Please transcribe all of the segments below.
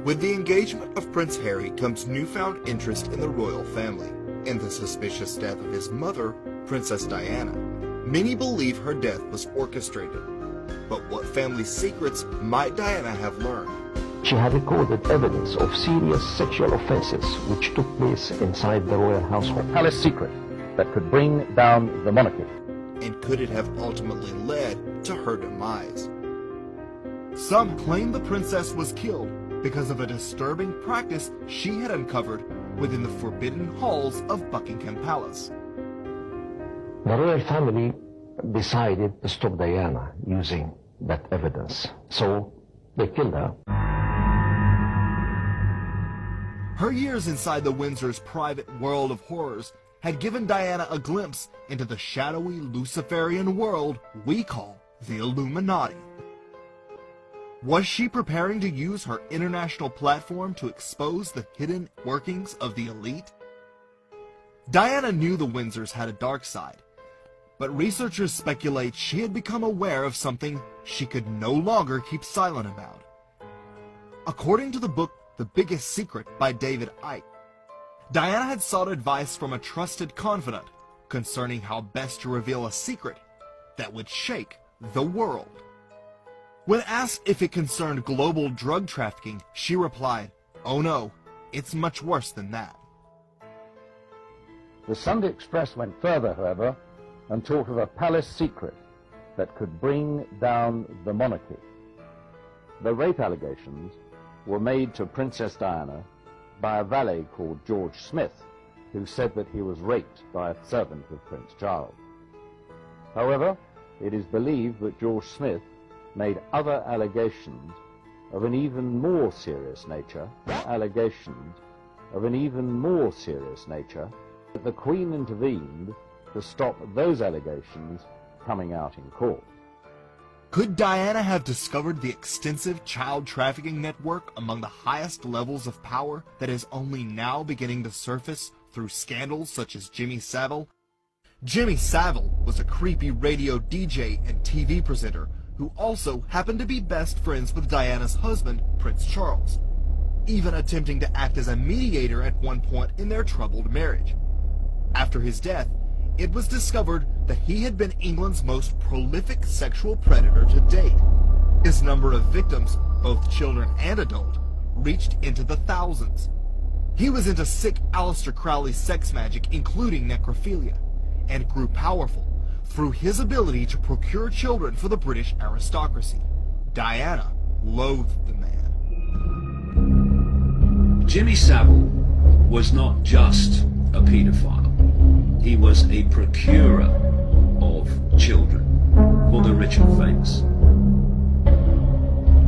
With the engagement of Prince Harry comes newfound interest in the royal family and the suspicious death of his mother, Princess Diana. Many believe her death was orchestrated. But what family secrets might Diana have learned? She had recorded evidence of serious sexual offenses which took place inside the royal household. Palace secret that could bring down the monarchy. And could it have ultimately led to her demise? Some claim the princess was killed because of a disturbing practice she had uncovered within the forbidden halls of Buckingham Palace. The royal family decided to stop Diana using that evidence, so they killed her. Her years inside the Windsor's private world of horrors had given Diana a glimpse into the shadowy Luciferian world we call the Illuminati. Was she preparing to use her international platform to expose the hidden workings of the elite? Diana knew the Windsors had a dark side, but researchers speculate she had become aware of something she could no longer keep silent about. According to the book The Biggest Secret by David Icke, Diana had sought advice from a trusted confidant concerning how best to reveal a secret that would shake the world. When asked if it concerned global drug trafficking, she replied, "Oh no, it's much worse than that." The Sunday Express went further, however, and talked of a palace secret that could bring down the monarchy. The rape allegations were made to Princess Diana by a valet called George Smith, who said that he was raped by a servant of Prince Charles. However, it is believed that George Smith made other allegations of an even more serious nature, that the Queen intervened to stop those allegations coming out in court. Could Diana have discovered the extensive child trafficking network among the highest levels of power that is only now beginning to surface through scandals such as Jimmy Savile? Jimmy Savile was a creepy radio DJ and TV presenter who also happened to be best friends with Diana's husband, Prince Charles, even attempting to act as a mediator at one point in their troubled marriage. After his death, it was discovered that he had been England's most prolific sexual predator to date. His number of victims, both children and adult, reached into the thousands. He was into sick Aleister Crowley sex magic, including necrophilia, and grew powerful through his ability to procure children for the British aristocracy. Diana loathed the man. Jimmy Savile was not just a paedophile. He was a procurer of children for the rich and famous.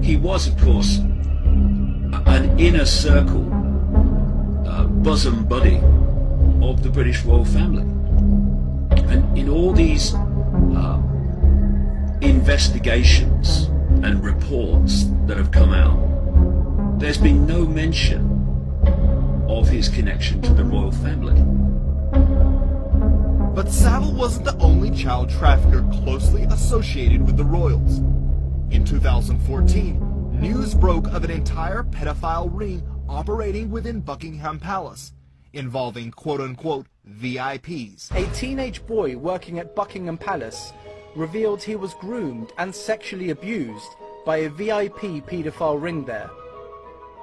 He was, of course, an inner circle, bosom buddy of the British royal family. And in all these investigations and reports that have come out, there's been no mention of his connection to the royal family. But Savile wasn't the only child trafficker closely associated with the royals. In 2014, news broke of an entire pedophile ring operating within Buckingham Palace, involving quote-unquote VIPs. A teenage boy working at Buckingham Palace revealed he was groomed and sexually abused by a VIP paedophile ring there.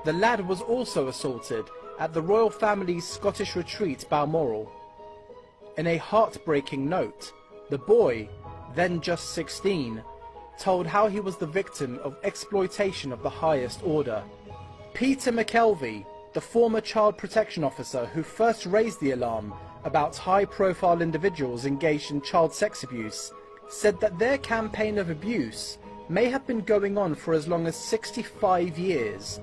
The lad was also assaulted at the royal family's Scottish retreat Balmoral. In a heartbreaking note, the boy, then just 16, told how he was the victim of exploitation of the highest order. Peter McKelvey, the former child protection officer who first raised the alarm about high-profile individuals engaged in child sex abuse, said that their campaign of abuse may have been going on for as long as 65 years,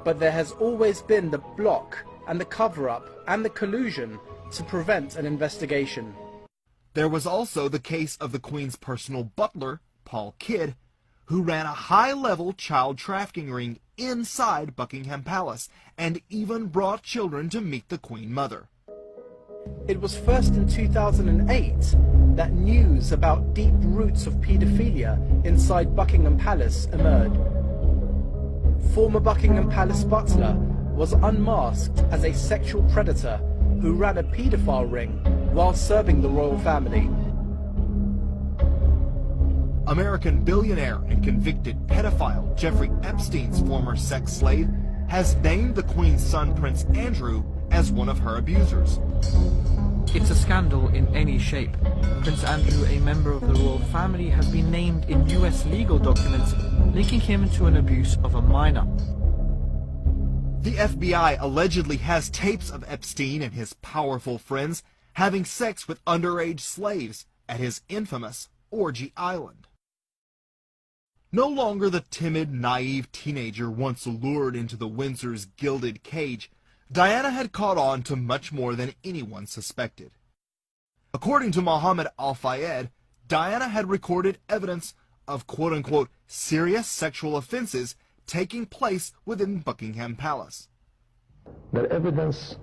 but there has always been the block and the cover-up and the collusion to prevent an investigation. There was also the case of the Queen's personal butler, Paul Kidd, who ran a high-level child trafficking ring inside Buckingham Palace and even brought children to meet the Queen Mother. It was first in 2008 that news about deep roots of paedophilia inside Buckingham Palace emerged. former Buckingham Palace butler was unmasked as a sexual predator who ran a paedophile ring while serving the royal family. American billionaire and convicted pedophile Jeffrey Epstein's former sex slave has named the Queen's son Prince Andrew as one of her abusers. It's a scandal in any shape. Prince Andrew, a member of the royal family, has been named in US legal documents linking him to an abuse of a minor. The FBI allegedly has tapes of Epstein and his powerful friends having sex with underage slaves at his infamous Orgy Island. No longer the timid, naive teenager once lured into the Windsor's gilded cage, Diana had caught on to much more than anyone suspected. According to Mohammed Al-Fayed, Diana had recorded evidence of quote-unquote serious sexual offenses taking place within Buckingham Palace. The evidence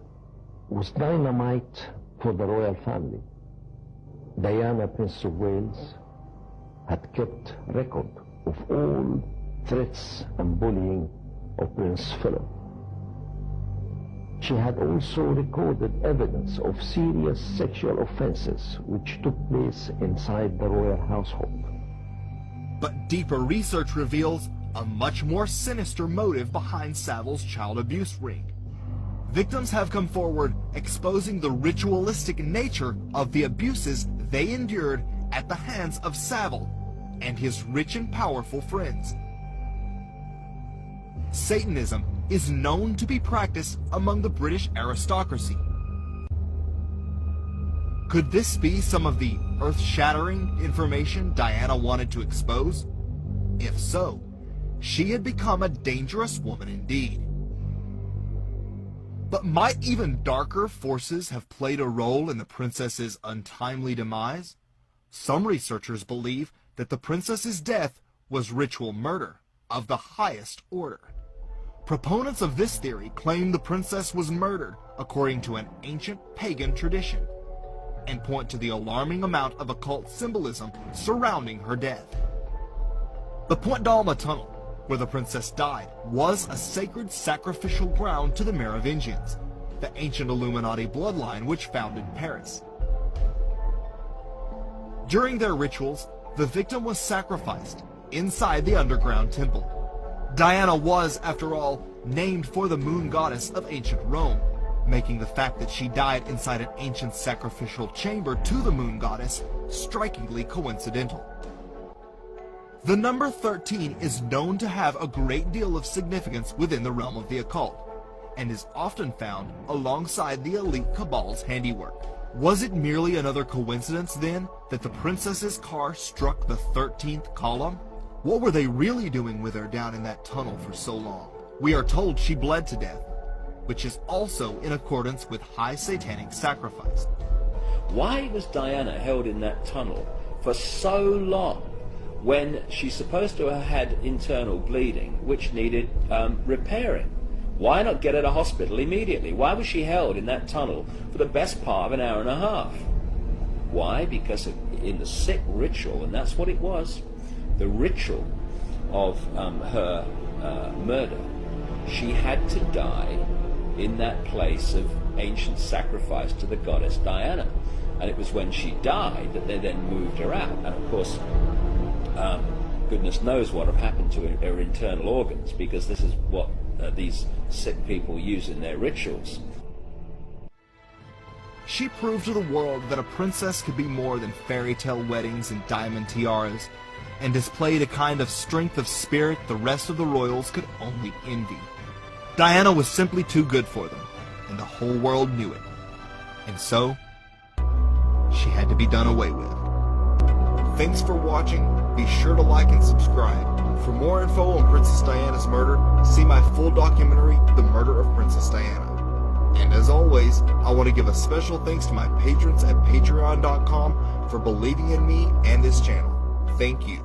was dynamite for the royal family. Diana, Prince of Wales, had kept record of all threats and bullying of Prince Philip. She had also recorded evidence of serious sexual offenses which took place inside the royal household. But deeper research reveals a much more sinister motive behind Savile's child abuse ring. Victims have come forward exposing the ritualistic nature of the abuses they endured at the hands of Savile and his rich and powerful friends. Satanism is known to be practiced among the British aristocracy. Could this be some of the earth-shattering information Diana wanted to expose? If so, she had become a dangerous woman indeed. But might even darker forces have played a role in the princess's untimely demise? Some researchers believe that the princess's death was ritual murder of the highest order. Proponents of this theory claim the princess was murdered according to an ancient pagan tradition, and point to the alarming amount of occult symbolism surrounding her death. The Point d'Alma tunnel, where the princess died, was a sacred sacrificial ground to the Merovingians, the ancient Illuminati bloodline which founded Paris. During their rituals, the victim was sacrificed inside the underground temple. Diana was, after all, named for the moon goddess of ancient Rome, making the fact that she died inside an ancient sacrificial chamber to the moon goddess strikingly coincidental. The number 13 is known to have a great deal of significance within the realm of the occult, and is often found alongside the elite cabal's handiwork. Was it merely another coincidence, then, that the princess's car struck the 13th column? What were they really doing with her down in that tunnel for so long? We are told she bled to death, which is also in accordance with high satanic sacrifice. Why was Diana held in that tunnel for so long when she's supposed to have had internal bleeding which needed repairing? Why not get her to hospital immediately? Why was she held in that tunnel for the best part of an hour and a half? Why? Because in the sick ritual, and that's what it was, the ritual of her murder, she had to die in that place of ancient sacrifice to the goddess Diana. And it was when she died that they then moved her out. And of course, goodness knows what have happened to her internal organs, because this is what these sick people use in their rituals. She proved to the world that a princess could be more than fairy tale weddings and diamond tiaras, and displayed a kind of strength of spirit the rest of the royals could only envy. Diana was simply too good for them, and the whole world knew it. And so, she had to be done away with. Thanks for watching. Be sure to like and subscribe. For more info on Princess Diana's murder, see my full documentary, The Murder of Princess Diana. And as always, I want to give a special thanks to my patrons at patreon.com for believing in me and this channel. Thank you.